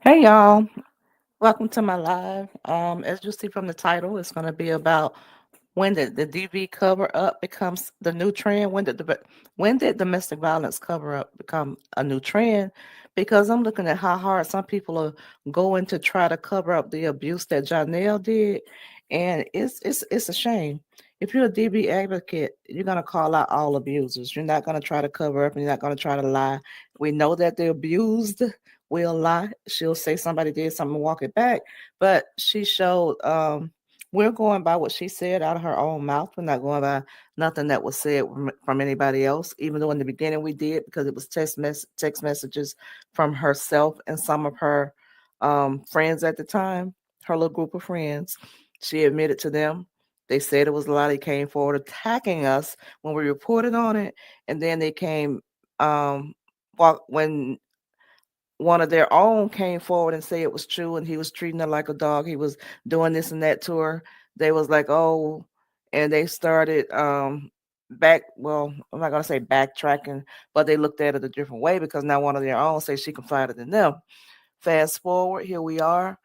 Hey y'all, welcome to my live. As you see from the title, it's going to be about when did the DV cover up becomes the new trend. When did domestic violence cover up become a new trend? Because I'm looking at how hard some people are going to try to cover up the abuse that Janelle did, and it's a shame. If you're a DV advocate, you're gonna call out all abusers. You're not gonna try to cover up, and you're not gonna try to lie. We know that the abused will lie. She'll say somebody did something and walk it back, but she showed we're going by what she said out of her own mouth. We're not going by nothing that was said from anybody else, even though in the beginning we did because it was text messages from herself and some of her friends at the time, her little group of friends. She admitted to them. They said it was a lie. They came forward attacking us when we reported on it, and then they came when one of their own came forward and said it was true and he was treating her like a dog. He was doing this and that to her. They was like, oh, and they started I'm not gonna say backtracking, but they looked at it a different way because now one of their own say she confided in them. Fast forward, here we are.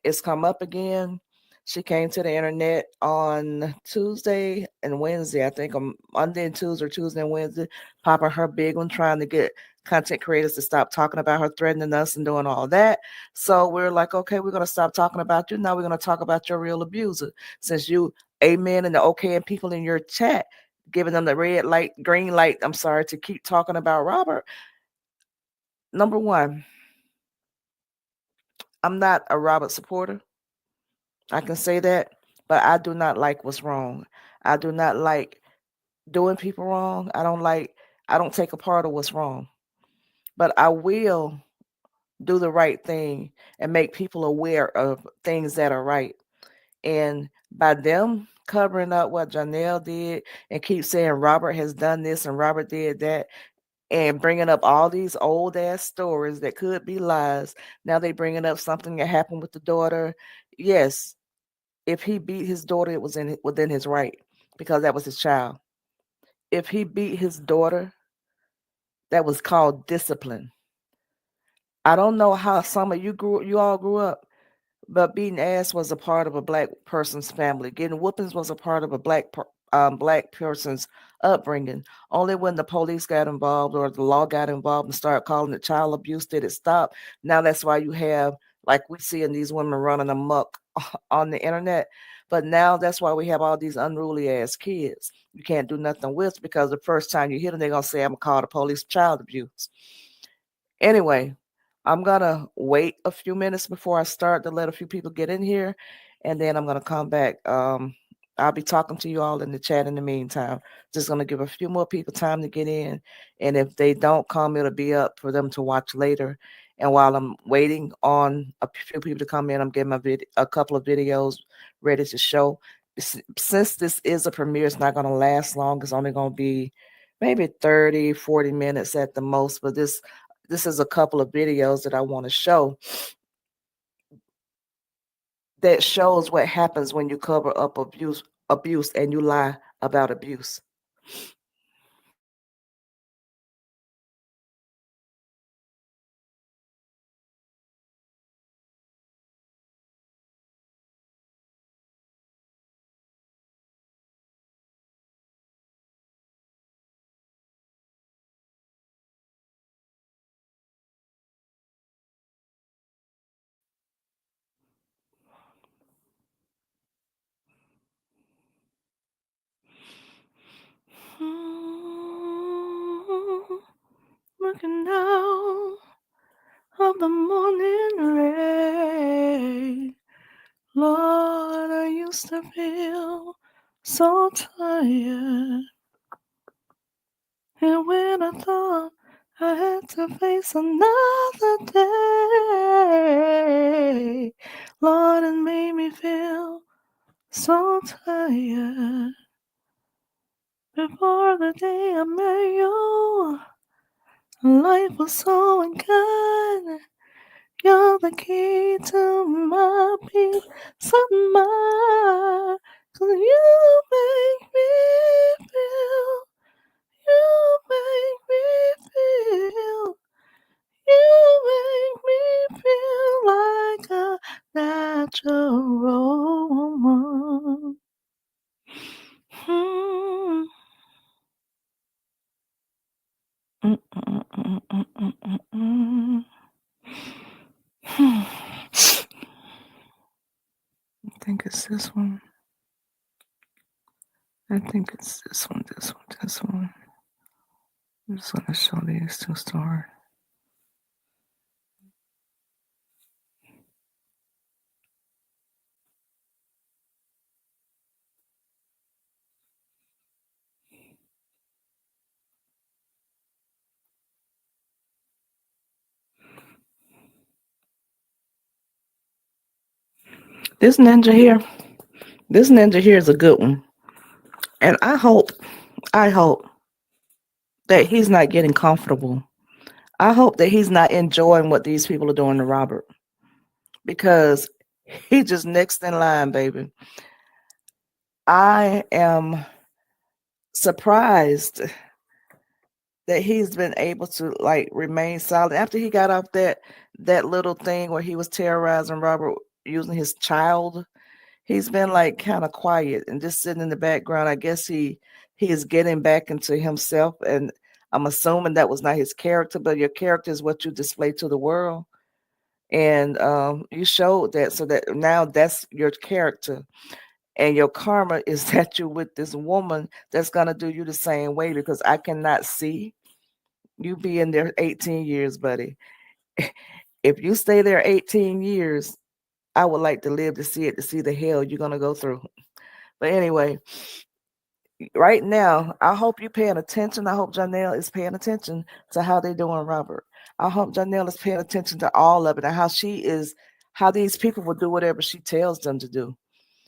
It's come up again. She came to the internet on Tuesday and Wednesday, I think on Monday and Tuesday and Wednesday, popping her big one, trying to get content creators to stop talking about her, threatening us and doing all that. So we're like, okay, we're gonna stop talking about you. Now we're gonna talk about your real abuser. Since you amen and the okay and people in your chat giving them the red light, green light, I'm sorry, to keep talking about Robert. Number one, I'm not a Robert supporter. I can say that, but I do not like what's wrong. I do not like doing people wrong. I don't take a part of what's wrong. But I will do the right thing and make people aware of things that are right. And by them covering up what Janelle did and keep saying Robert has done this and Robert did that and bringing up all these old ass stories that could be lies. Now they bringing up something that happened with the daughter. Yes, if he beat his daughter, it was within his right because that was his child. If he beat his daughter, that was called discipline. I don't know how some of you all grew up, but beating ass was a part of a black person's family. Getting whoopings was a part of a black person's upbringing. Only when the police got involved or the law got involved and started calling it child abuse did it stop. Now that's why you have, like we see in these women running amok on the internet. But now that's why we have all these unruly ass kids. You can't do nothing with because the first time you hit them, they're gonna say, "I'm gonna call the police child abuse." Anyway, I'm gonna wait a few minutes before I start to let a few people get in here, and then I'm gonna come back. I'll be talking to you all in the chat in the meantime. Just gonna give a few more people time to get in, and if they don't come, it'll be up for them to watch later. And while I'm waiting on a few people to come in, I'm getting a couple of videos ready to show. Since this is a premiere, it's not gonna last long. It's only gonna be maybe 30, 40 minutes at the most, but this is a couple of videos that I want to show that shows what happens when you cover up abuse and you lie about abuse. Looking down of the morning rain, Lord, I used to feel so tired. And when I thought I had to face another day, Lord, it made me feel so tired. Before the day I met you, life was so unkind. You're the key to my peace of mind. 'Cause you make me feel, you make me feel, you make me It's this one. I think it's this one, this one, this one. I'm just gonna show these two stars. This ninja here, this ninja here is a good one. And I hope that he's not getting comfortable. I hope that he's not enjoying what these people are doing to Robert because he just next in line, baby. I am surprised that he's been able to like remain silent after he got off that little thing where he was terrorizing Robert using his child. He's been like kind of quiet and just sitting in the background. I guess he is getting back into himself, and I'm assuming that was not his character, but your character is what you display to the world. And you showed that, so that now that's your character, and your karma is that you're with this woman that's gonna do you the same way because I cannot see you being there 18 years, buddy. If you stay there 18 years, I would like to live to see it, to see the hell you're gonna go through. But anyway, right now, I hope you're paying attention. I hope Janelle is paying attention to how they're doing Robert. I hope Janelle is paying attention to all of it and how these people will do whatever she tells them to do.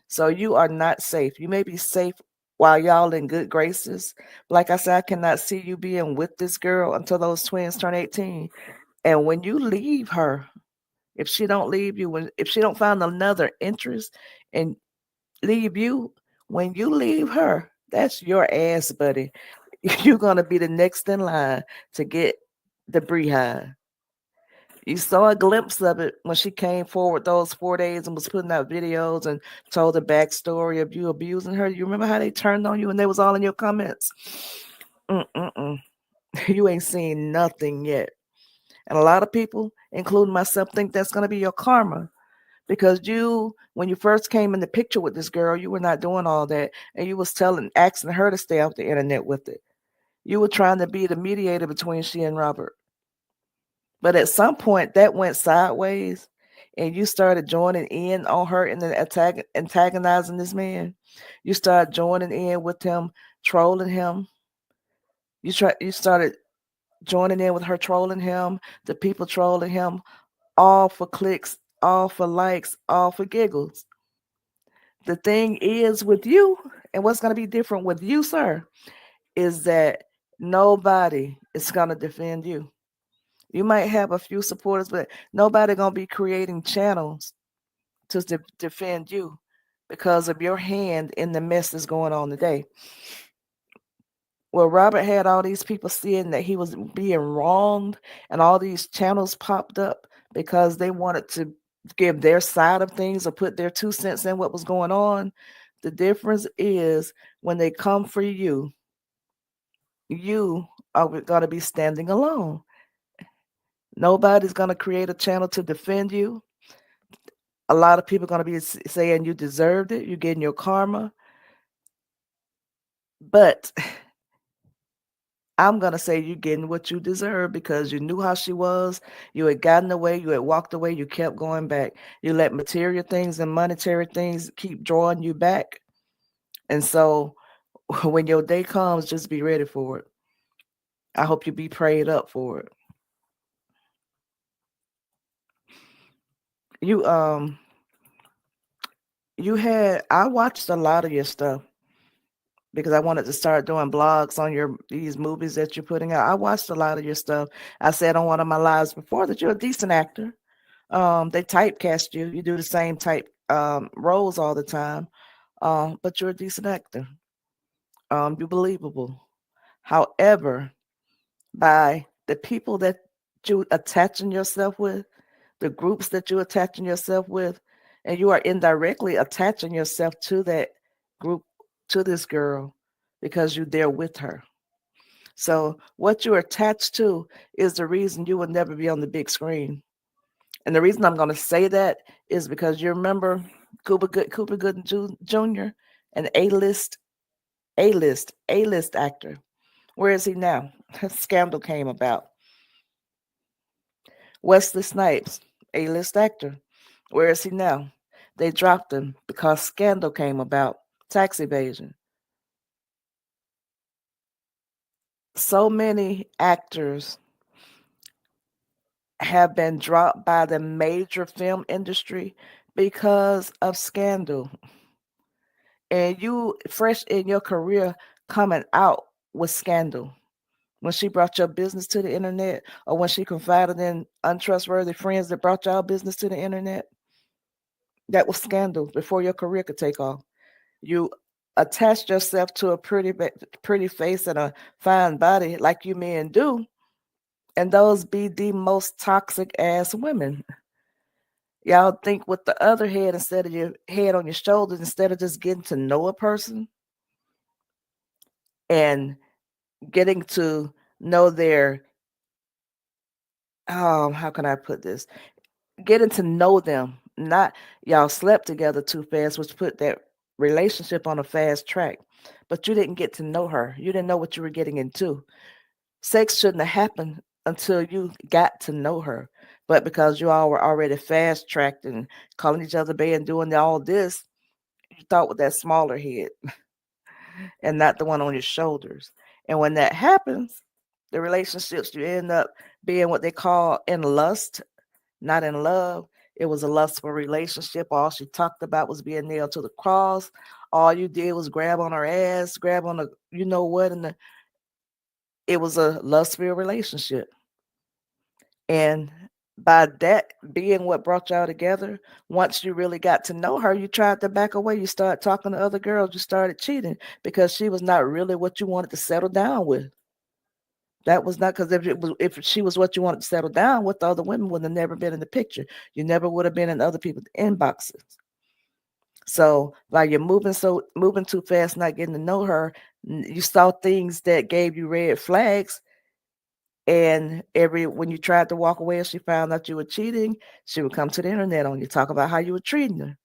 So you are not safe. You may be safe while y'all in good graces. Like I said, I cannot see you being with this girl until those twins turn 18. And when you leave her, if she don't leave you, if she don't find another interest and leave you, when you leave her, that's your ass, buddy. You're gonna be the next in line to get the behind. You saw a glimpse of it when she came forward those 4 days and was putting out videos and told the backstory of you abusing her. You remember how they turned on you and they was all in your comments? Mm-mm-mm. You ain't seen nothing yet. And a lot of people, including myself, think that's going to be your karma because when you first came in the picture with this girl, you were not doing all that, and you was asking her to stay off the internet with it. You were trying to be the mediator between she and Robert. But at some point, that went sideways, and you started joining in on her and then antagonizing this man. You started joining in with him, trolling him. You started joining in with her trolling him, the people trolling him, all for clicks, all for likes, all for giggles. The thing is with you, and what's going to be different with you, sir, is that nobody is going to defend you. You might have a few supporters, but nobody going to be creating channels to defend you because of your hand in the mess that's going on today. Well, Robert had all these people seeing that he was being wronged, and all these channels popped up because they wanted to give their side of things or put their 2 cents in what was going on. The difference is when they come for you, you are going to be standing alone. Nobody's going to create a channel to defend you. A lot of people are going to be saying you deserved it, you're getting your karma. But I'm going to say you're getting what you deserve because you knew how she was. You had gotten away. You had walked away. You kept going back. You let material things and monetary things keep drawing you back. And so when your day comes, just be ready for it. I hope you be prayed up for it. You I watched a lot of your stuff because I wanted to start doing blogs on these movies that you're putting out. I watched a lot of your stuff. I said on one of my lives before that you're a decent actor. They typecast you. You do the same type roles all the time, but you're a decent actor. You're believable. However, by the people that you attaching yourself with, the groups that you're attaching yourself with, and you are indirectly attaching yourself to that group, to this girl, because you're there with her. So what you're attached to is the reason you will never be on the big screen. And the reason I'm going to say that is because you remember Cooper Gooden Jr., an A-list actor. Where is he now? Scandal came about. Wesley Snipes, A-list actor. Where is he now? They dropped him because scandal came about. Tax evasion. So many actors have been dropped by the major film industry because of scandal. And you fresh in your career coming out with scandal. When she brought your business to the internet or when she confided in untrustworthy friends that brought y'all business to the internet, that was scandal before your career could take off. You attached yourself to a pretty face and a fine body like you men do, and those be the most toxic ass women. Y'all think with the other head instead of your head on your shoulders, instead of just getting to know a person and getting to know their how can I put this? Getting to know them. Not y'all slept together too fast, which put that relationship on a fast track. But you didn't get to know her. You didn't know what you were getting into. Sex shouldn't have happened until you got to know her. But because you all were already fast tracked and calling each other bae and doing all this, you thought with that smaller head and not the one on your shoulders. And when that happens, the relationships you end up being what they call in lust, not in love. It was a lustful relationship. All she talked about was being nailed to the cross. All you did was grab on her ass, grab on the you know what, and it was a lustful relationship. And by that being what brought y'all together, once you really got to know her, you tried to back away. You started talking to other girls. You started cheating because she was not really what you wanted to settle down with. That was not because if she was what you wanted to settle down with, the other women would have never been in the picture. You never would have been in other people's inboxes. So while you're moving too fast, not getting to know her, you saw things that gave you red flags. And every when you tried to walk away and she found out you were cheating, she would come to the internet on you, talk about how you were treating her.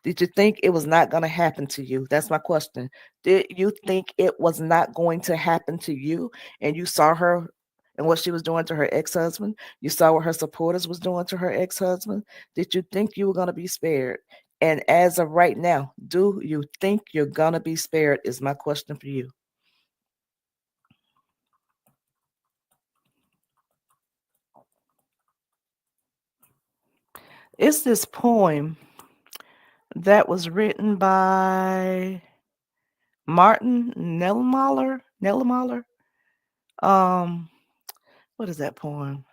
Did you think it was not going to happen to you? That's my question. Did you think it was not going to happen to you? And you saw her and what she was doing to her ex-husband. You saw what her supporters was doing to her ex-husband. Did you think you were going to be spared? And as of right now, do you think you're going to be spared is my question for you. It's this poem that was written by Martin Nellermaller. Um, what is that poem?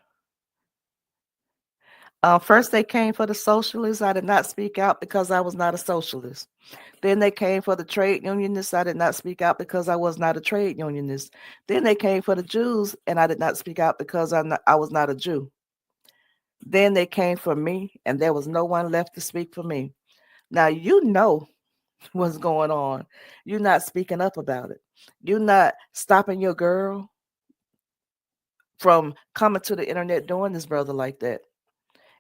First, they came for the socialists. I did not speak out because I was not a socialist. Then they came for the trade unionists. I did not speak out because I was not a trade unionist. Then they came for the Jews, and I did not speak out because I was not a Jew. Then they came for me, and there was no one left to speak for me. Now, you know what's going on. You're not speaking up about it. You're not stopping your girl from coming to the internet doing this brother like that.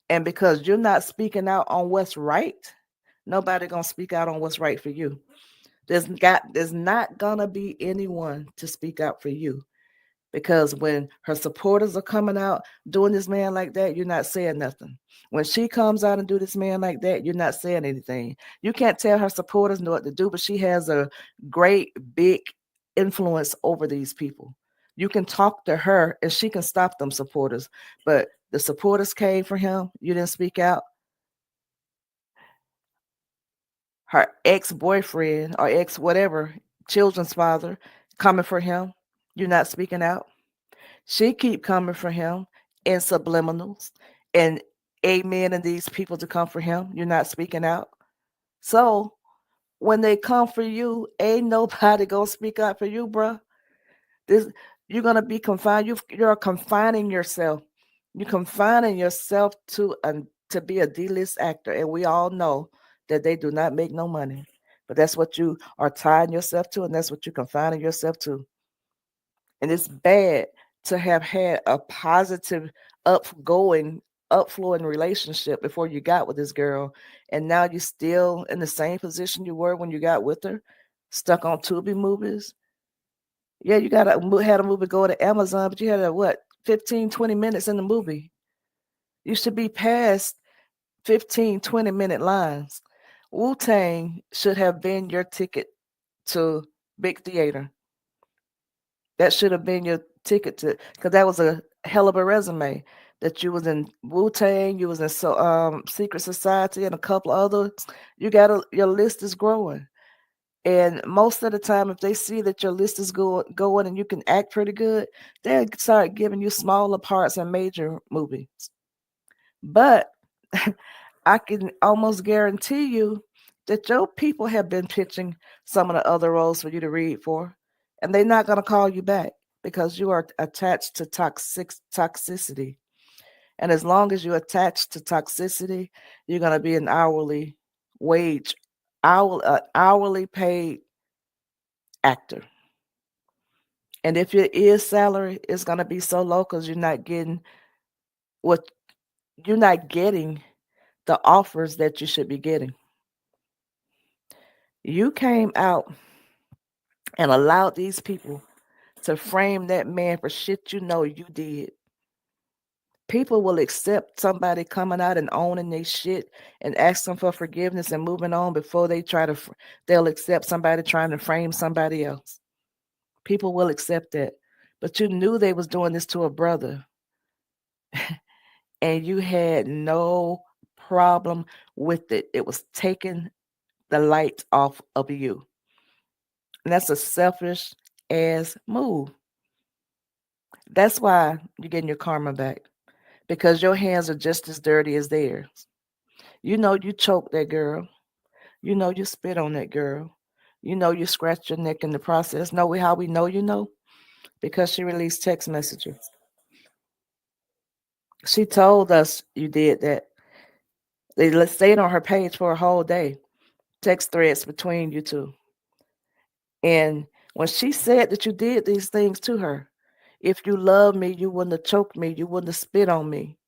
And because you're not speaking out on what's right, nobody gonna speak out on what's right for you. There's not gonna be anyone to speak out for you. Because when her supporters are coming out doing this man like that, you're not saying nothing. When she comes out and do this man like that, you're not saying anything. You can't tell her supporters know what to do, but she has a great big influence over these people. You can talk to her and she can stop them supporters. But the supporters came for him. You didn't speak out. Her ex-boyfriend or ex whatever, children's father, coming for him. You're not speaking out. She keep coming for him in subliminals and amen and these people to come for him. You're not speaking out. So when they come for you, ain't nobody gonna speak out for you, bruh. This you're gonna be confined. You're confining yourself. You're confining yourself to be a D-list actor, and we all know that they do not make no money. But that's what you are tying yourself to, and that's what you're confining yourself to. And it's bad to have had a positive, upgoing upflowing relationship before you got with this girl, and now you're still in the same position you were when you got with her, stuck on Tubi movies. Yeah, you got had a movie go to Amazon, but you had a what 15, 20 minutes in the movie. You should be past 15, 20-minute lines. Wu Tang should have been your ticket to big theater. That should have been your ticket to, because that was a hell of a resume. That you was in Wu Tang, you was in Secret Society, and a couple others. Your list is growing, and most of the time, if they see that your list is going and you can act pretty good, they'll start giving you smaller parts in major movies. But I can almost guarantee you that your people have been pitching some of the other roles for you to read for, and they're not going to call you back because you are attached to toxicity. And as long as you're attached to toxicity, you're going to be an wage, hourly paid actor. And if it is salary, it's going to be so low because what you're not getting the offers that you should be getting. You came out and allowed these people to frame that man for shit you know you did. People will accept somebody coming out and owning their shit and asking for forgiveness and moving on before they'll accept somebody trying to frame somebody else. People will accept that. But you knew they was doing this to a brother and you had no problem with it. It was taking the light off of you. And that's a selfish ass move. That's why you're getting your karma back. Because your hands are just as dirty as theirs. You know you choked that girl. You know you spit on that girl. You know you scratched your neck in the process. Know how we know you know? Because she released text messages. She told us you did that. They stayed on her page for a whole day. Text threads between you two. And when she said that you did these things to her, if you loved me, you wouldn't have choked me. You wouldn't have spit on me.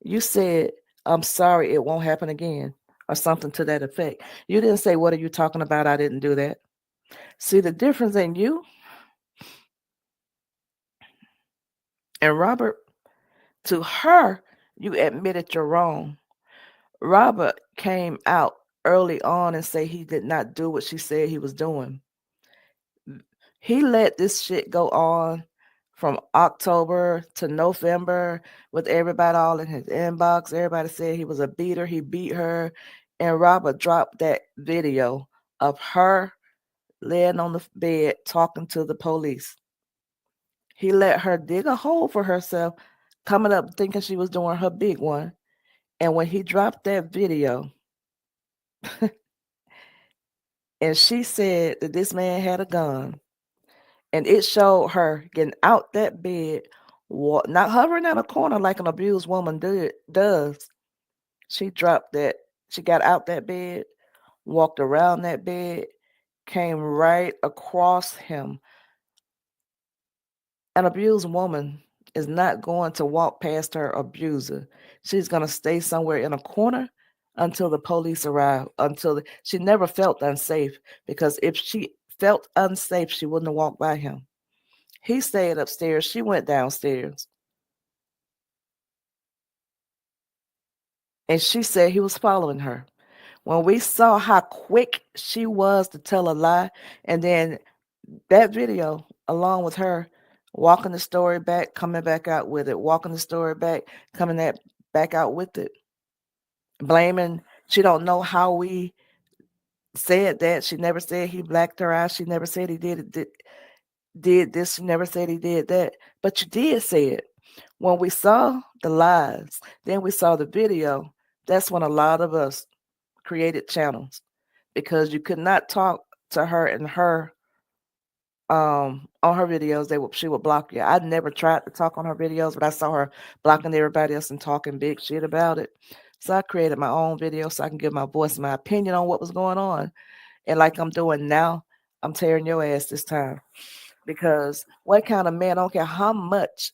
You said, I'm sorry, it won't happen again, or something to that effect. You didn't say, what are you talking about? I didn't do that. See the difference in you and Robert? To her, you admitted you're wrong. Robert came out early on and say he did not do what she said he was doing. He let this shit go on from October to November with everybody all in his inbox. Everybody said he was a beater. He beat her. And Robert dropped that video of her laying on the bed talking to the police. He let her dig a hole for herself, coming up thinking she was doing her big one. And when he dropped that video, and she said that this man had a gun, and it showed her getting out that bed, not hovering in a corner like an abused woman does. She dropped that. She got out that bed, walked around that bed, came right across him. An abused woman is not going to walk past her abuser. She's going to stay somewhere in a corner until the police arrive. She never felt unsafe, because if she felt unsafe, she wouldn't have walked by him. He stayed upstairs. She went downstairs. And she said he was following her. When we saw how quick she was to tell a lie, and then that video, along with her walking the story back, coming back out with it, walking the story back, back out with it, blaming, she don't know how we said that. She never said he blacked her out. She never said he did this. She never said he did that. But you did say it. When we saw the lies, then we saw the video, that's when a lot of us created channels, because you could not talk to her and her on her videos. She would block you. I never tried to talk on her videos, but I saw her blocking everybody else and talking big shit about it. So I created my own video so I can give my voice, my opinion on what was going on. And like I'm doing now, I'm tearing your ass this time. Because what kind of man, I don't care how much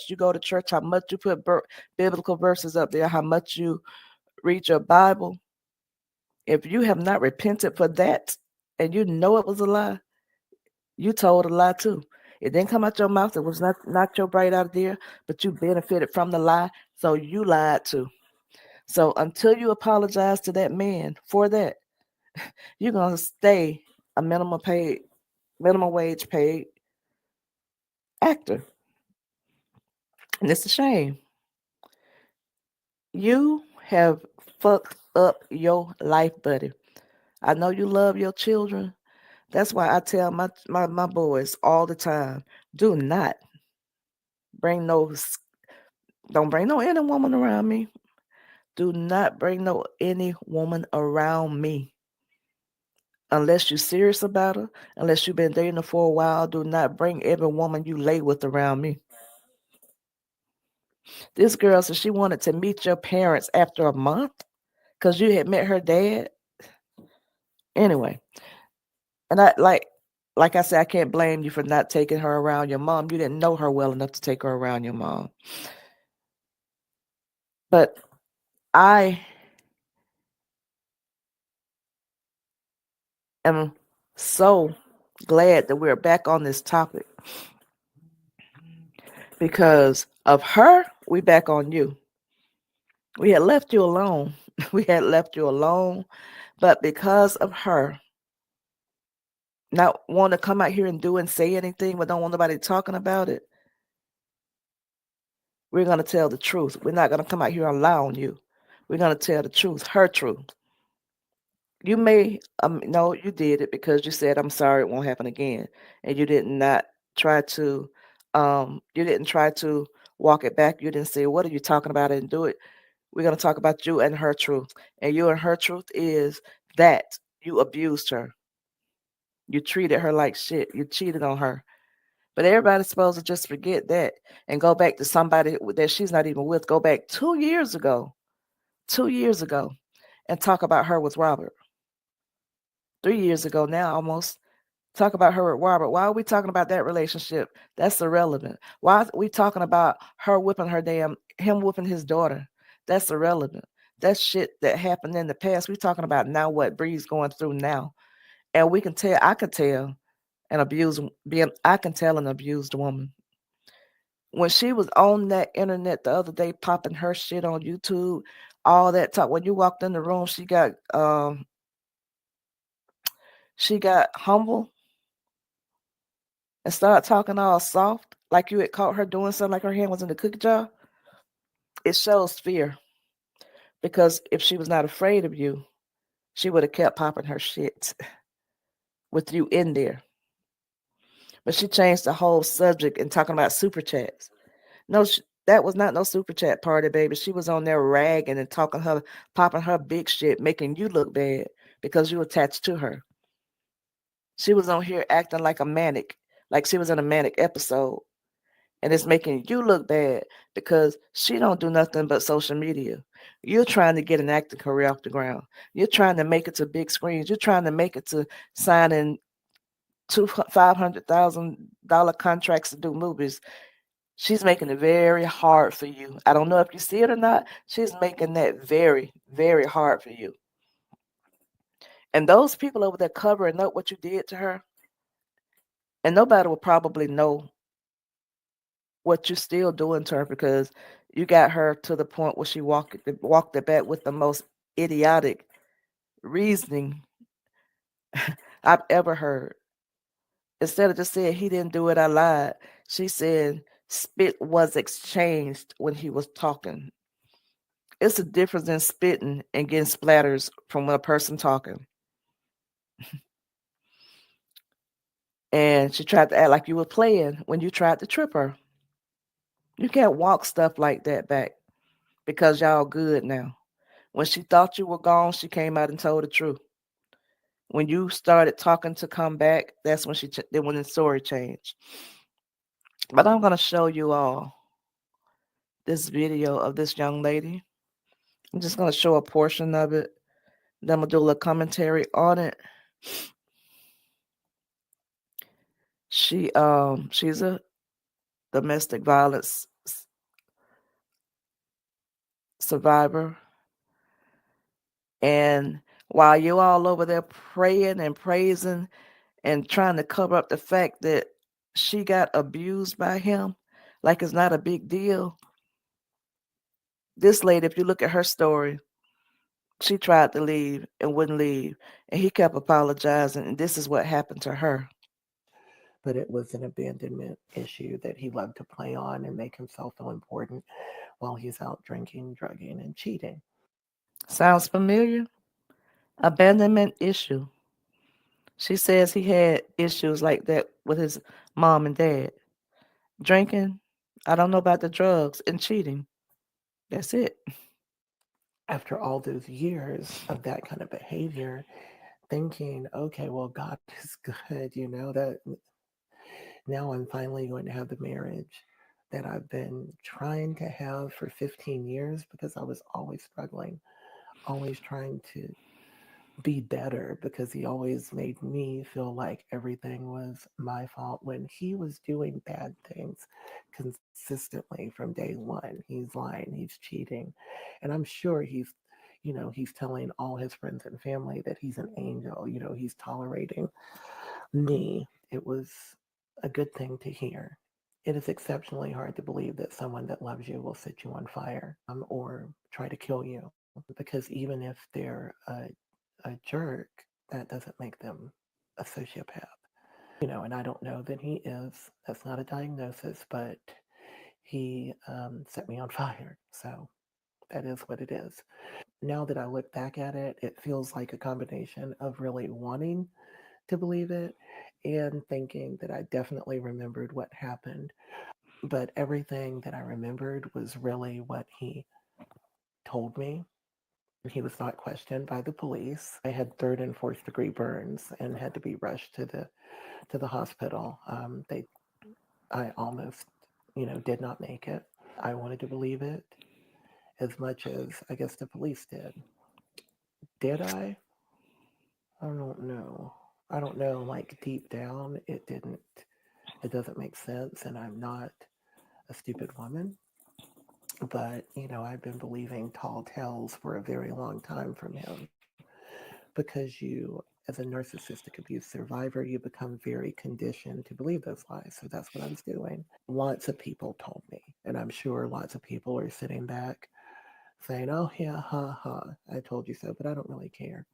you go to church, how much you put biblical verses up there, how much you read your Bible, if you have not repented for that and you know it was a lie, you told a lie too. It didn't come out your mouth. It was not your bright idea, but you benefited from the lie, so you lied too. So until you apologize to that man for that, you're gonna stay a minimum wage paid actor, and it's a shame. You have fucked up your life, buddy. I know you love your children. That's why I tell my boys all the time, do not bring no don't bring no any woman around me. Do not bring no any woman around me. Unless you're serious about her, unless you've been dating her for a while, do not bring every woman you lay with around me. This girl said she wanted to meet your parents after a month because you had met her dad. Anyway, and like I said, I can't blame you for not taking her around your mom. You didn't know her well enough to take her around your mom. But I am so glad that we're back on this topic because of her. We back on you. We had left you alone. We had left you alone, but because of her not want to come out here and do and say anything, but don't want nobody talking about it, we're going to tell the truth. We're not going to come out here and lie on you. We're going to tell the truth, her truth. You may no, you did it because you said I'm sorry, it won't happen again, and you did not try to you didn't try to walk it back. You didn't say what are you talking about and do it. We're going to talk about you and her truth, and you and her truth is that you abused her. You treated her like shit. You cheated on her. But everybody's supposed to just forget that and go back to somebody that she's not even with. Go back 2 years ago, 2 years ago, and talk about her with Robert. 3 years ago now, almost. Talk about her with Robert. Why are we talking about that relationship? That's irrelevant. Why are we talking about her whipping him whipping his daughter? That's irrelevant. That's shit that happened in the past. We're talking about now what Bree's going through now. And we can tell, I can tell I can tell an abused woman. When she was on that internet the other day popping her shit on YouTube, all that talk, when you walked in the room, she got humble and started talking all soft, like you had caught her doing something like her hand was in the cookie jar. It shows fear. Because if she was not afraid of you, she would have kept popping her shit with you in there. But she changed the whole subject and talking about super chats. No, that was not no super chat party, baby. She was on there ragging and popping her big shit, making you look bad because you attached to her. She was on here acting like a manic, like she was in a manic episode. And it's making you look bad because she don't do nothing but social media. You're trying to get an acting career off the ground. You're trying to make it to big screens. You're trying to make it to signing $500,000 contracts to do movies. She's making it very hard for you. I don't know if you see it or not. She's making that very, very hard for you. And those people over there covering up what you did to her, and nobody will probably know what you're still doing to her because you got her to the point where she walked it back with the most idiotic reasoning I've ever heard. Instead of just saying he didn't do it, I lied. She said spit was exchanged when he was talking. It's a difference in spitting and getting splatters from a person talking. And she tried to act like you were playing when you tried to trip her. You can't walk stuff like that back because y'all good now. When she thought you were gone, she came out and told the truth. When you started talking to come back, that's when when the story changed. But I'm gonna show you all this video of this young lady. I'm just gonna show a portion of it. Then I'm gonna do a little commentary on it. She's a domestic violence survivor, and while you're all over there praying and praising and trying to cover up the fact that she got abused by him, like it's not a big deal. This lady, if you look at her story, she tried to leave and wouldn't leave, and he kept apologizing, and this is what happened to her. But it was an abandonment issue that he loved to play on and make himself feel important while he's out drinking, drugging, and cheating. Sounds familiar? Abandonment issue. She says he had issues like that with his mom and dad. Drinking, I don't know about the drugs, and cheating. That's it. After all those years of that kind of behavior, thinking, okay, well, God is good, that now I'm finally going to have the marriage that I've been trying to have for 15 years because I was always struggling, always trying to be better because he always made me feel like everything was my fault when he was doing bad things consistently from day one. He's lying, he's cheating. And I'm sure he's telling all his friends and family that he's an angel, he's tolerating me. It was a good thing to hear. It is exceptionally hard to believe that someone that loves you will set you on fire or try to kill you because even if they're a jerk, that doesn't make them a sociopath. And I don't know that he is. That's not a diagnosis, but he set me on fire. So that is what it is. Now that I look back at it, it feels like a combination of really wanting to believe it and thinking that I definitely remembered what happened. But everything that I remembered was really what he told me. He was not questioned by the police. I had third and fourth degree burns and had to be rushed to the hospital. I almost, did not make it. I wanted to believe it as much as I guess the police did. Did I? I don't know. I don't know. Like deep down, it didn't. It doesn't make sense, and I'm not a stupid woman. But I've been believing tall tales for a very long time from him because as a narcissistic abuse survivor, you become very conditioned to believe those lies. So that's what I was doing. Lots of people told me, and I'm sure lots of people are sitting back saying, "Oh yeah, ha ha, I told you so," but I don't really care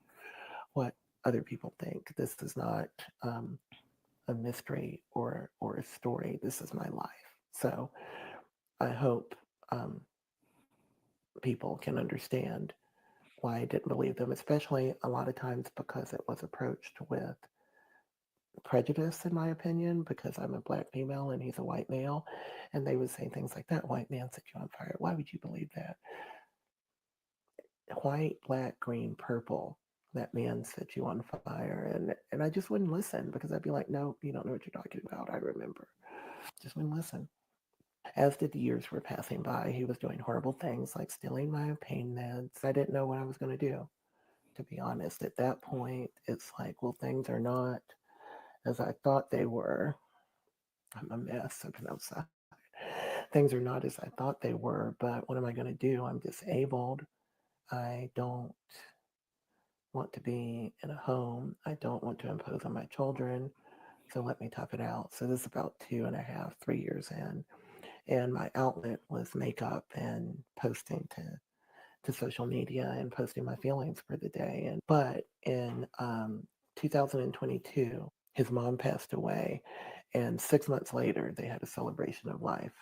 what other people think. This is not a mystery or a story. This is my life. So I hope people can understand why I didn't believe them, especially a lot of times because it was approached with prejudice, in my opinion, because I'm a black female and he's a white male. And they would say things like that white man set you on fire. Why would you believe that? White, black, green, purple. That man set you on fire. And I just wouldn't listen because I'd be like, no, you don't know what you're talking about. I remember. Just wouldn't listen. As the years were passing by, he was doing horrible things like stealing my pain meds. I didn't know what I was going to do, to be honest. At that point, it's like, well, things are not as I thought they were. I'm a mess. I've been outside. Things are not as I thought they were, but what am I going to do? I'm disabled. I don't want to be in a home. I don't want to impose on my children. So let me tough it out. So this is about 2.5, 3 years in. And my outlet was makeup and posting to social media and posting my feelings for the day. But in 2022, his mom passed away, and 6 months later, they had a celebration of life.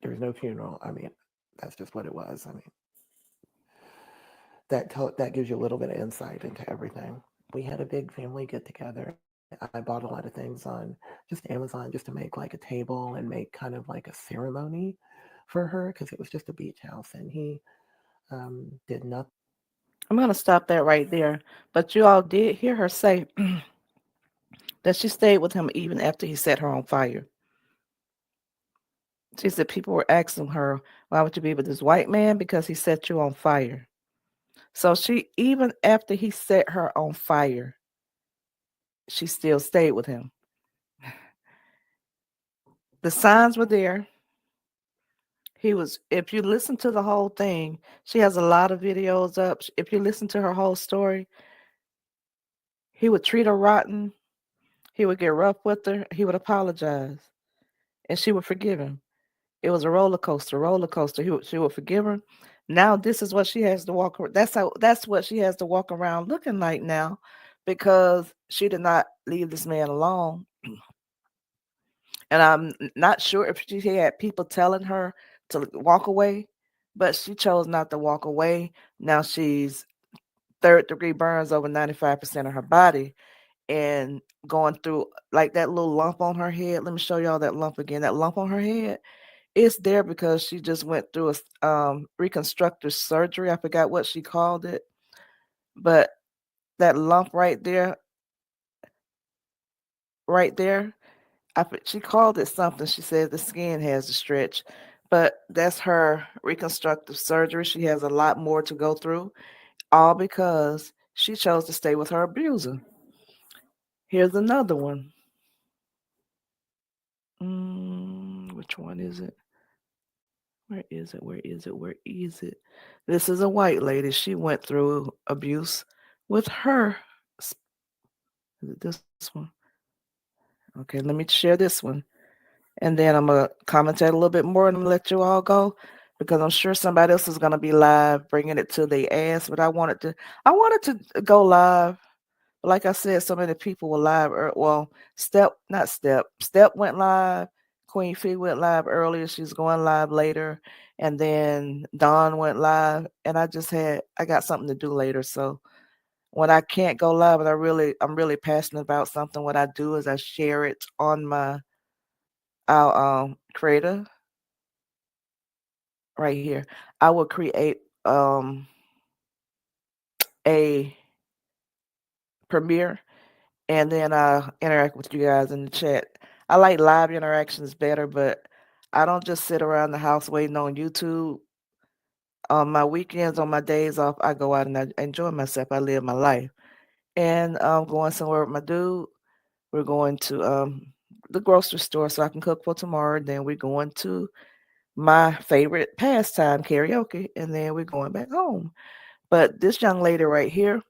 There was no funeral. I mean, that's just what it was. I mean, that gives you a little bit of insight into everything. We had a big family get together. I bought a lot of things on just Amazon just to make like a table and make kind of like a ceremony for her because it was just a beach house, and he did nothing. I'm going to stop that right there. But you all did hear her say that she stayed with him even after he set her on fire. She said people were asking her, why would you be with this white man? Because he set you on fire. So she, even after he set her on fire, she still stayed with him. The signs were there. He was, if you listen to the whole thing, she has a lot of videos up. If you listen to her whole story, he would treat her rotten. He would get rough with her. He would apologize, and she would forgive him. It was a roller coaster, roller coaster. She would forgive her. Now this is what she has to walk. That's what she has to walk around looking like now, because she did not leave this man alone. And I'm not sure if she had people telling her to walk away, but she chose not to walk away. Now she's third degree burns over 95% of her body, and going through like that little lump on her head. Let me show y'all that lump again. That lump on her head, it's there because she just went through a reconstructive surgery. I forgot what she called it, but that lump right there, she called it something. She said the skin has to stretch, but that's her reconstructive surgery. She has a lot more to go through, all because she chose to stay with her abuser. Here's another one. Which one is it? Where is it? Where is it? Where is it? This is a white lady. She went through abuse with her. Is it this one? Okay, let me share this one. And then I'm going to commentate a little bit more and I'm going to let you all go, because I'm sure somebody else is going to be live bringing it to their ass. But I wanted to go live. Like I said, so many people were live. Well, Step went live. Queen Fee went live earlier. She's going live later. And then Dawn went live. And I got something to do later. So when I can't go live, and I'm really passionate about something, what I do is I share it on my our creator right here. I will create a premiere, and then interact with you guys in the chat. I like live interactions better, but I don't just sit around the house waiting on YouTube. On my weekends, on my days off, I go out and I enjoy myself. I live my life. And I'm going somewhere with my dude. We're going to the grocery store so I can cook for tomorrow. Then we're going to my favorite pastime, karaoke, and then we're going back home. But this young lady right here,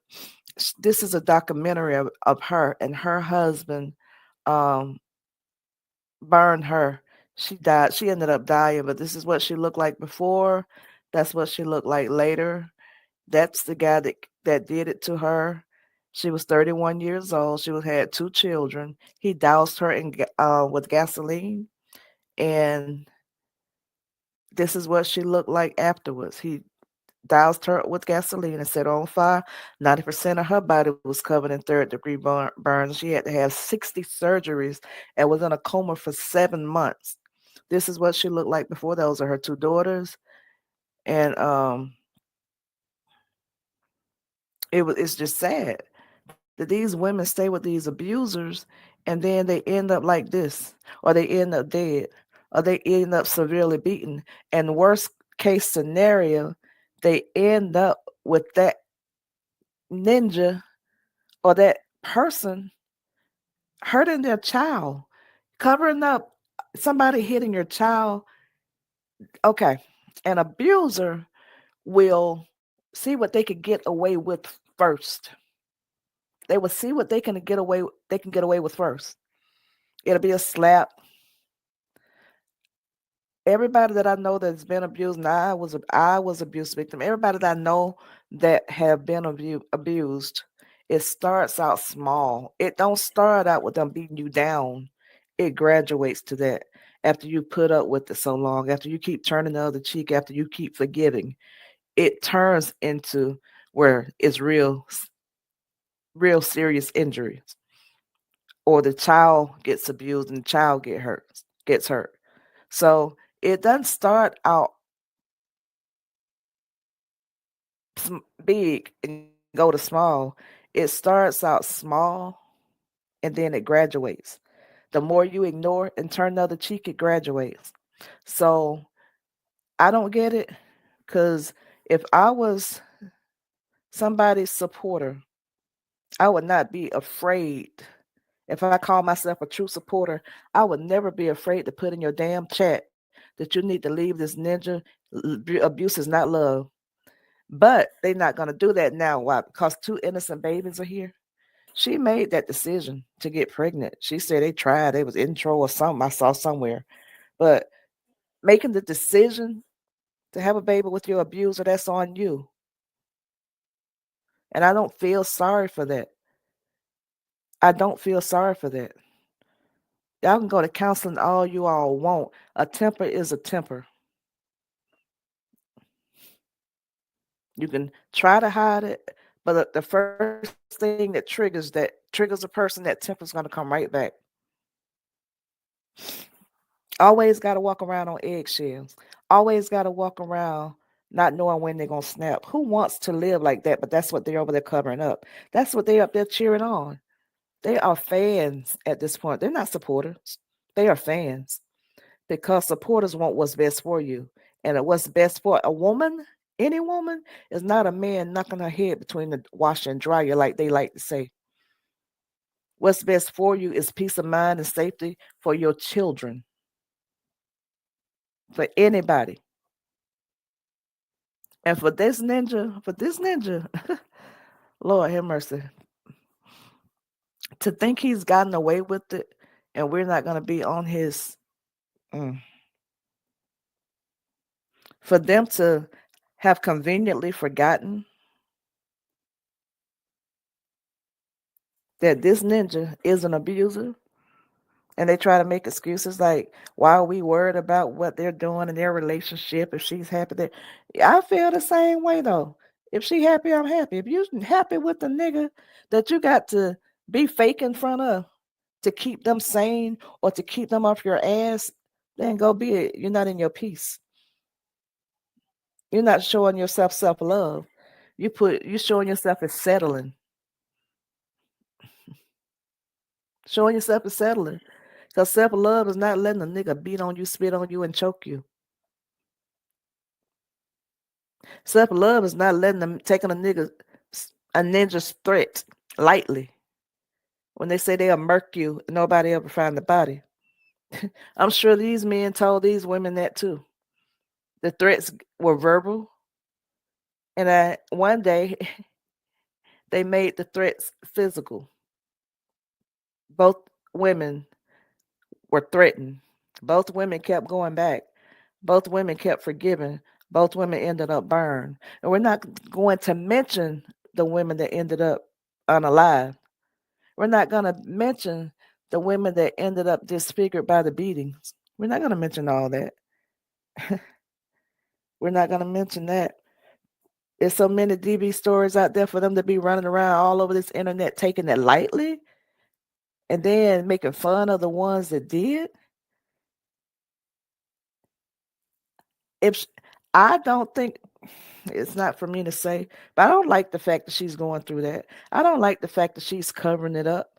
this is a documentary of her, and her husband um, burned her. She died. She ended up dying, but this is what she looked like before. That's what she looked like later. That's the guy that did it to her. She was 31 years old. Had two children. He doused her with gasoline, and this is what she looked like afterwards. He doused her with gasoline and set her on fire. 90% of her body was covered in third-degree burns. She had to have 60 surgeries and was in a coma for 7 months. This is what she looked like before. Those are her two daughters, and it's just sad that these women stay with these abusers, and then they end up like this, or they end up dead, or they end up severely beaten. And worst case scenario, they end up with that ninja or that person hurting their child, covering up somebody hitting your child. Okay. An abuser will see what they could get away with first. They will see what they can get away with first. It'll be a slap. Everybody that I know that's been abused, and I was abuse victim. Everybody that I know that have been abused, it starts out small. It don't start out with them beating you down. It graduates to that after you put up with it so long, after you keep turning the other cheek, after you keep forgiving. It turns into where it's real serious injuries, or the child gets abused and the child gets hurt. So it doesn't start out big and go to small. It starts out small and then it graduates. The more you ignore and turn the other cheek, it graduates. So I don't get it, because if I was somebody's supporter, I would not be afraid. If I call myself a true supporter, I would never be afraid to put in your damn chat that you need to leave this ninja. Abuse is not love. But they're not going to do that now. Why? Because two innocent babies are here. She made that decision to get pregnant. She said they tried. It was intro or something I saw somewhere. But making the decision to have a baby with your abuser, that's on you. And I don't feel sorry for that. I don't feel sorry for that. Y'all can go to counseling all you all want. A temper is a temper. You can try to hide it, but the first thing that triggers a person, that temper's going to come right back. Always got to walk around on eggshells. Always got to walk around not knowing when they're going to snap. Who wants to live like that? But that's what they're over there covering up. That's what they're up there cheering on. They are fans at this point. They're not supporters. They are fans because supporters want what's best for you. And what's best for a woman, any woman, is not a man knocking her head between the washer and dryer like they like to say. What's best for you is peace of mind and safety for your children, for anybody. And for this ninja, Lord have mercy. To think he's gotten away with it and we're not going to be on his. Mm, for them to have conveniently forgotten that this ninja is an abuser and they try to make excuses like, why are we worried about what they're doing in their relationship if she's happy there? I feel the same way though. If she happy, I'm happy. If you happy with the nigga that you got to be fake in front of to keep them sane or to keep them off your ass, then go be it. You're not in your peace. You're not showing yourself self-love. You showing yourself as settling. Showing yourself as settling. Because self-love is not letting a nigga beat on you, spit on you, and choke you. Self-love is not letting them taking a ninja's threat lightly. When they say they'll murk you, nobody ever find the body. I'm sure these men told these women that too. The threats were verbal, and one day they made the threats physical. Both women were threatened. Both women kept going back. Both women kept forgiving. Both women ended up burned. And we're not going to mention the women that ended up unalive. We're not going to mention the women that ended up disfigured by the beatings. We're not going to mention all that. We're not going to mention that. There's so many DB stories out there for them to be running around all over this internet taking it lightly and then making fun of the ones that did. If I don't think it's not for me to say, but I don't like the fact that she's going through that. I don't like the fact that she's covering it up.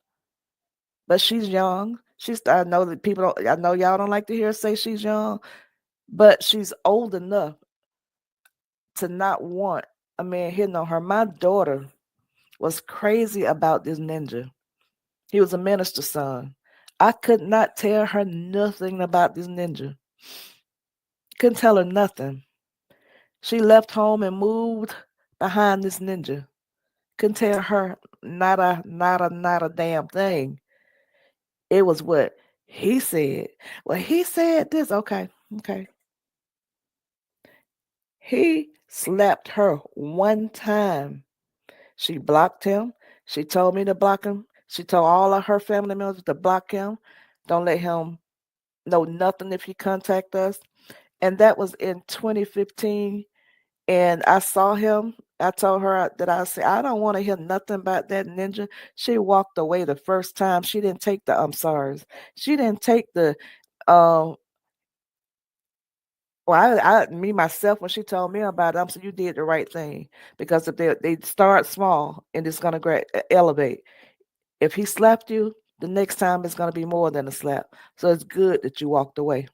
But she's young. I know that people don't. I know y'all don't like to hear her say she's young, but she's old enough to not want a man hitting on her. My daughter was crazy about this ninja. He was a minister's son. I could not tell her nothing about this ninja. Couldn't tell her nothing. She left home and moved behind this ninja. Couldn't tell her not a damn thing. It was what he said. Well, he said this. Okay, okay. He slapped her one time. She blocked him. She told me to block him. She told all of her family members to block him. Don't let him know nothing if he contact us. And that was in 2015. And I saw him. I told her that I said, I don't want to hear nothing about that ninja. She walked away the first time. She didn't take the I'm sorry. She didn't take the uh well, me myself when she told me about it, I'm saying you did the right thing because if they start small and it's gonna elevate. If he slapped you, the next time it's gonna be more than a slap. So it's good that you walked away.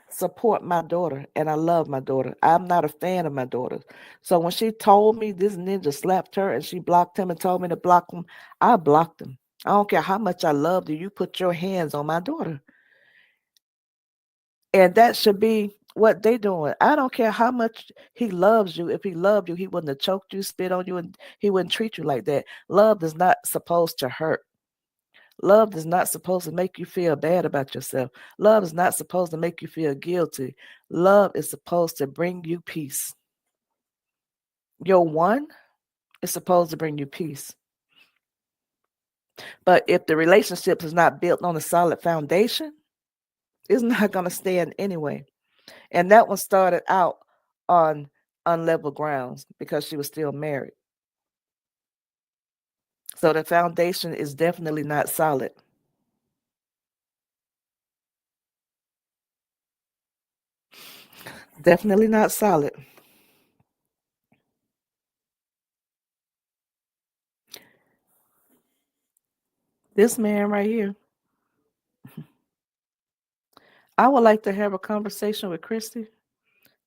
support my daughter and I love my daughter. I'm not a fan of my daughter. So when she told me this ninja slapped her and she blocked him and told me to block him, I blocked him. I don't care how much I love you. You put your hands on my daughter. And that should be what they doing. I don't care how much he loves you. If he loved you, he wouldn't have choked you, spit on you, and he wouldn't treat you like that. Love is not supposed to hurt. Love is not supposed to make you feel bad about yourself. Love is not supposed to make you feel guilty. Love is supposed to bring you peace. Your one is supposed to bring you peace. But if the relationship is not built on a solid foundation, it's not going to stand anyway. And that one started out on unlevel grounds because she was still married. So the foundation is definitely not solid. Definitely not solid. This man right here, I would like to have a conversation with Christy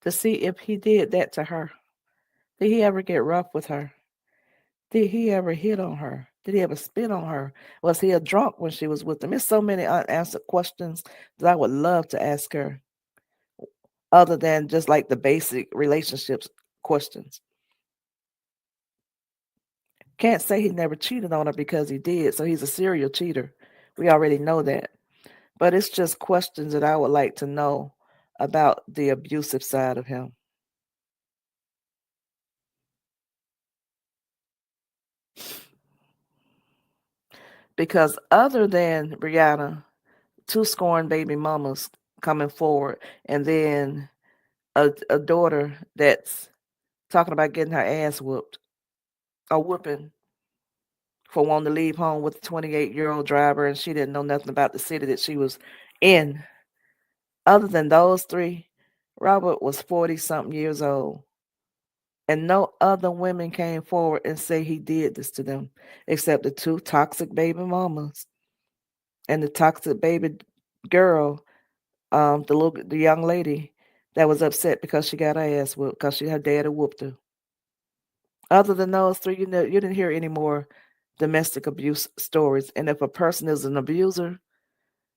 to see if he did that to her. Did he ever get rough with her? Did he ever hit on her? Did he ever spit on her? Was he a drunk when she was with him? There's so many unanswered questions that I would love to ask her, other than just like the basic relationships questions. Can't say he never cheated on her because he did, so he's a serial cheater. We already know that. But it's just questions that I would like to know about the abusive side of him. Because other than Brianna, two scorned baby mamas coming forward, and then a daughter that's talking about getting her ass whooped, a whooping for wanting to leave home with a 28-year-old driver, and she didn't know nothing about the city that she was in. Other than those three, Robert was 40 something years old. And no other women came forward and say he did this to them, except the two toxic baby mamas and the toxic baby girl, the young lady that was upset because she got her ass whooped because her daddy whooped her. Other than those three, you didn't hear any more domestic abuse stories. And if a person is an abuser,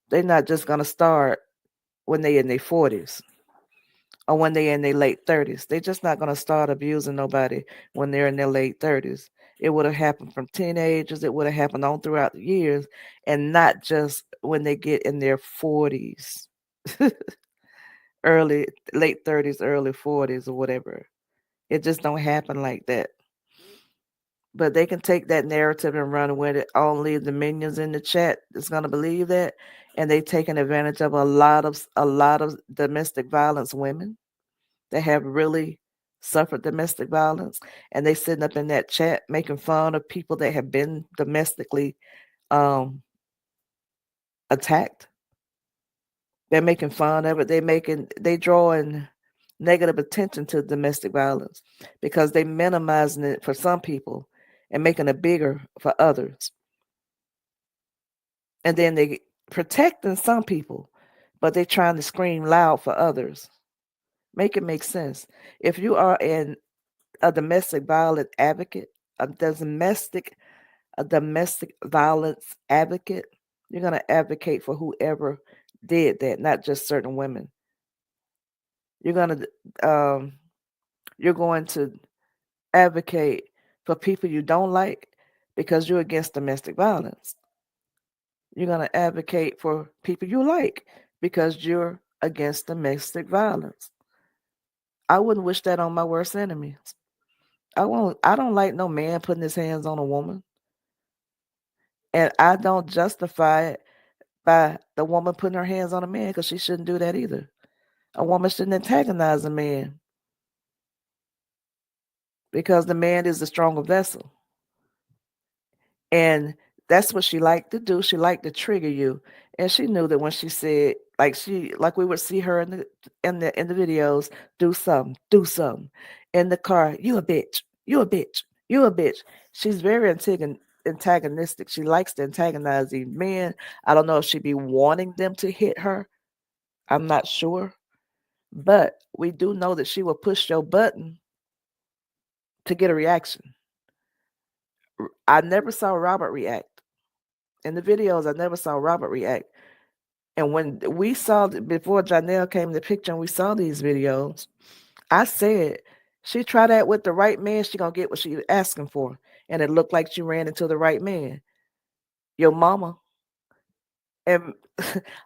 they're not just gonna start when they in their 40s or when they're in their late 30s. They're just not gonna start abusing nobody when they're in their late 30s. It would have happened from teenagers. It would have happened on throughout the years, and not just when they get in their 40s, early late 30s, early 40s, or whatever. It just don't happen like that. But they can take that narrative and run with it. Only the minions in the chat is going to believe that, and they taking advantage of a lot of domestic violence women that have really suffered domestic violence, and they sitting up in that chat making fun of people that have been domestically um, attacked. They're making fun of it. They drawing negative attention to domestic violence because they minimizing it for some people and making it bigger for others. And then they protecting some people, but they trying to scream loud for others. Make it make sense. If you are a domestic violence advocate, a domestic a domestic violence advocate, you're going to advocate for whoever did that, not just certain women. You're going to you're going to advocate for people you don't like because you're against domestic violence. You're going to advocate for people you like because you're against domestic violence. I wouldn't wish that on my worst enemies. I don't like no man putting his hands on a woman. And I don't justify it by the woman putting her hands on a man because she shouldn't do that either. A woman shouldn't antagonize a man because the man is the stronger vessel. And that's what she liked to do. She liked to trigger you. And she knew that when she said, like we would see her in the videos, do something. In the car, you a bitch, you a bitch, you a bitch. She's very antagonistic. She likes to antagonize these men. I don't know if she be wanting them to hit her. I'm not sure. But we do know that she will push your button to get a reaction. I never saw Robert react. In the videos, I never saw Robert react. And when we saw, before Janelle came in the picture and we saw these videos, I said, she try that with the right man, she gonna get what she asking for. And it looked like she ran into the right man. Your mama. And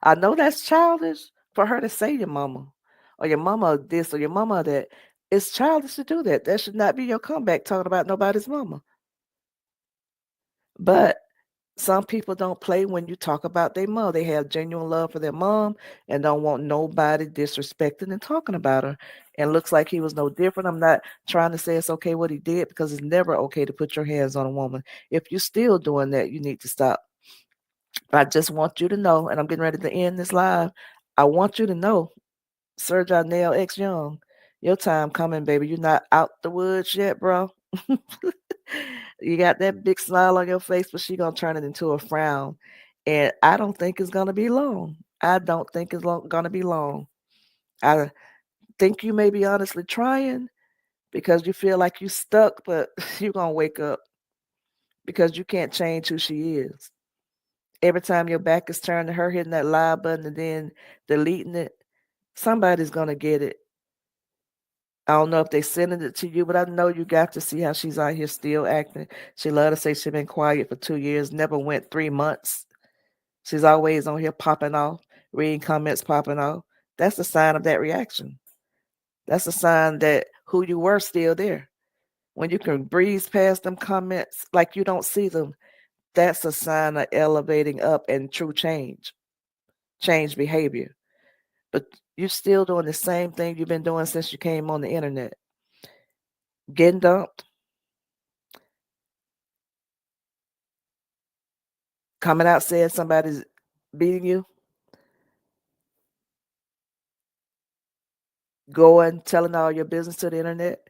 I know that's childish for her to say your mama. Or your mama this or your mama that. It's childish to do that. That should not be your comeback talking about nobody's mama. But some people don't play when you talk about their mom. They have genuine love for their mom and don't want nobody disrespecting and talking about her. And looks like he was no different. I'm not trying to say it's okay what he did because it's never okay to put your hands on a woman. If you're still doing that, you need to stop. I just want you to know, and I'm getting ready to end this live. I want you to know, Sir Jonell X Young, your time coming, baby. You're not out the woods yet, bro. You got that big smile on your face, but she gonna turn it into a frown. And I don't think it's gonna be long. I don't think it's gonna be long. I think you may be honestly trying because you feel like you stuck, but you're gonna wake up because you can't change who she is. Every time your back is turned to her hitting that live button and then deleting it, somebody's gonna get it. I don't know if they sending it to you, but I know you got to see how she's out here still acting. She love to say she been quiet for 2 years, never went 3 months. She's always on here popping off, reading comments popping off. That's a sign of that reaction. That's a sign that who you were still there. When you can breeze past them comments like you don't see them, that's a sign of elevating up and true change behavior. But you're still doing the same thing you've been doing since you came on the internet. Getting dumped, coming out saying somebody's beating you, going telling all your business to the internet.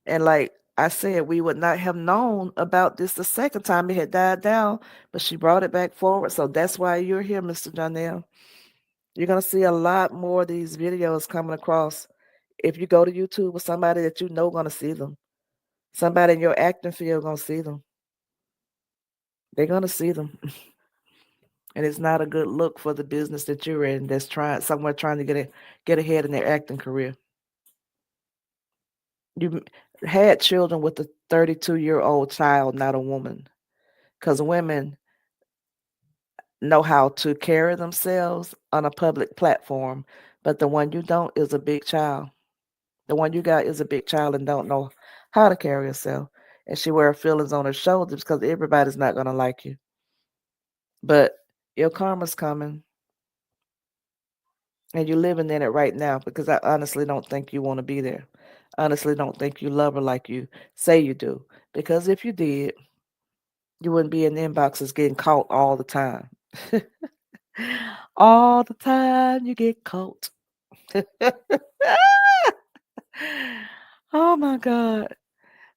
And like I said, we would not have known about this the second time it had died down, but she brought it back forward. So that's why you're here, Mr. Janelle. You're gonna see a lot more of these videos coming across. If you go to YouTube with somebody that you know gonna see them. Somebody in your acting field gonna see them. They're gonna see them. And it's not a good look for the business that you're in that's trying to get ahead in their acting career. You had children with a 32-year-old child, not a woman. Because women know how to carry themselves on a public platform, but the one you don't is a big child. The one you got is a big child and don't know how to carry herself. And she wear her feelings on her shoulders because everybody's not gonna like you. But your karma's coming and you're living in it right now because I honestly don't think you want to be there. Honestly don't think you love her like you say you do. Because if you did, you wouldn't be in inboxes getting caught all the time. All the time you get caught. Oh my God.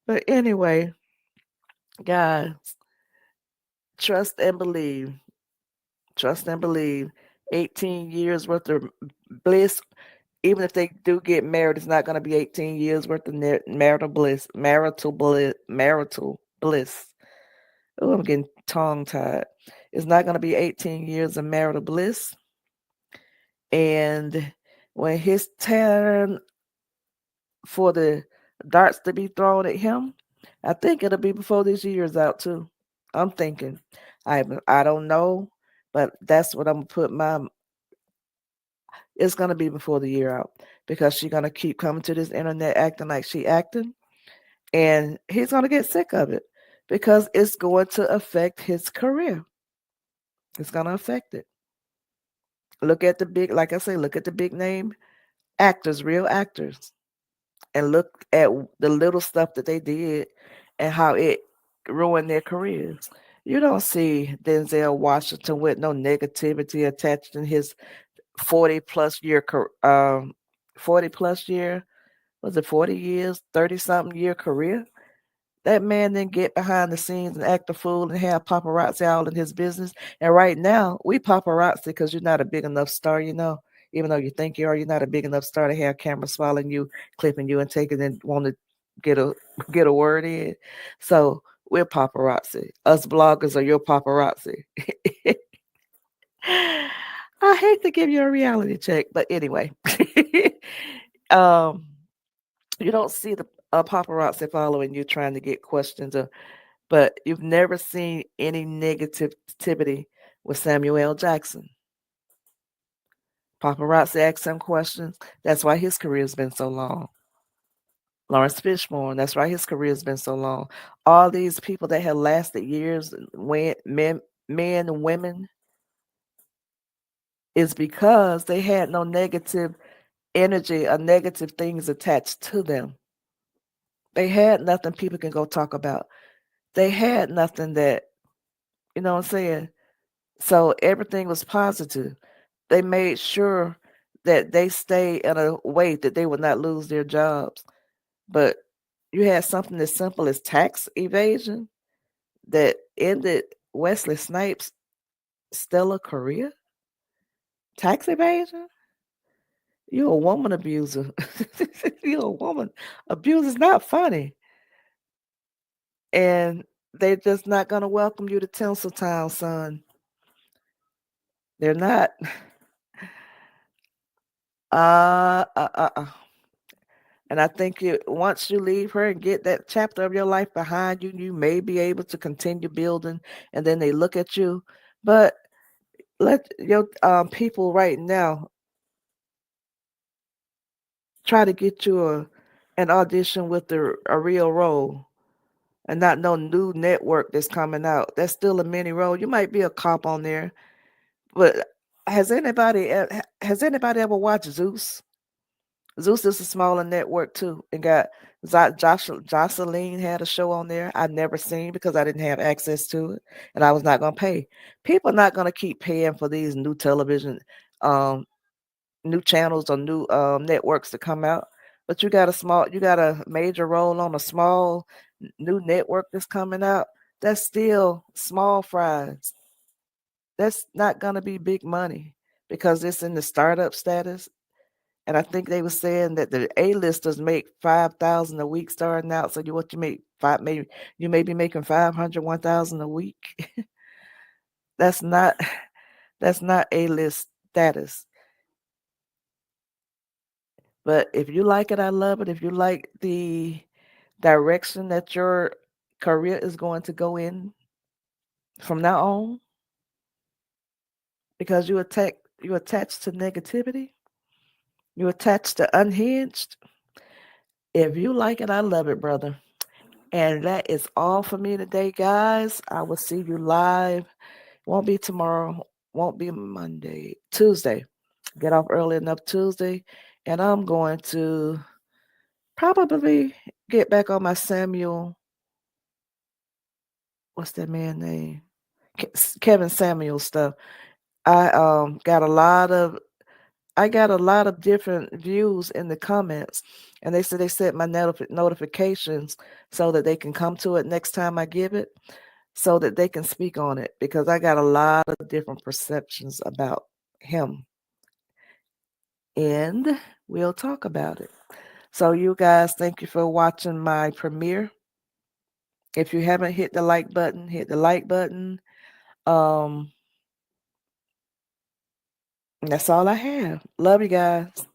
But anyway, guys, trust and believe. Trust and believe. 18 years worth of bliss. Even if they do get married, it's not going to be 18 years worth of marital bliss. Marital bliss. Marital bliss. Oh, I'm getting tongue tied. It's not going to be 18 years of marital bliss. And when his turn for the darts to be thrown at him, I think it'll be before this year's out too. I'm thinking. I don't know, but that's what I'm gonna put my. It's gonna be before the year out because she's gonna keep coming to this internet acting like she acting, and he's gonna get sick of it because it's going to affect his career. It's gonna affect it. Look at the big, like I say, look at the big name actors, real actors, and look at the little stuff that they did and how it ruined their careers. You don't see Denzel Washington with no negativity attached in his 40 plus year 40 plus year, was it 40 years, 30 something year career? That man didn't get behind the scenes and act a fool and have paparazzi all in his business. And right now, we paparazzi because you're not a big enough star, you know. even though you think you are. You're not a big enough star to have cameras following you, clipping you, and taking and want to get a get a word in. So we're paparazzi. Us bloggers are your paparazzi. I hate to give you a reality check, but anyway, um, you don't see the paparazzi following you trying to get questions, but you've never seen any negativity with Samuel L. Jackson. Paparazzi ask him questions. That's why his career's been so long. Lawrence Fishburne. That's why his career's been so long. All these people that have lasted years, men and women, is because they had no negative energy or negative things attached to them. They had nothing people can go talk about. They had nothing that, you know what I'm saying? So everything was positive. They made sure that they stayed in a way that they would not lose their jobs. But you had something as simple as tax evasion that ended Wesley Snipes' stellar career. Tax evasion? You're a woman abuser. You're a woman abuser. Is not funny. And they're just not going to welcome you to Tinseltown, son. They're not. Uh, uh, uh, uh. And I think once you leave her and get that chapter of your life behind you, you may be able to continue building. And then they look at you. But let your people right now try to get you an audition with a real role and not no new network that's coming out. That's still a mini role. You might be a cop on there, but has anybody ever watched Zeus? Zeus is a smaller network too, and got Jocelyn had a show on there I never seen because I didn't have access to it, and I was not gonna pay. People are not gonna keep paying for these new television, um, new channels or new networks to come out. But you got a major role on a small new network that's coming out. That's still small fries. That's not gonna be big money because it's in the startup status. And I think they were saying that the A-listers make 5,000 a week starting out. So you make maybe you may be making 500, 1,000 a week. that's not that's not A-list status. But if you like it, I love it. If you like the direction that your career is going to go in from now on, because you attached to negativity, you attached to unhinged. If you like it, I love it, brother. And that is all for me today, guys. I will see you live. Won't be tomorrow. Won't be Monday. Tuesday. Get off early enough Tuesday. And I'm going to probably get back on my Samuel. What's that man name? Kevin Samuel stuff. I got a lot of different views in the comments, and they said they set my notifications so that they can come to it next time I give it, so that they can speak on it because I got a lot of different perceptions about him, and we'll talk about it. So you guys, thank you for watching my premiere. If you haven't hit the like button, hit the like button. Um, that's all I have. Love you guys.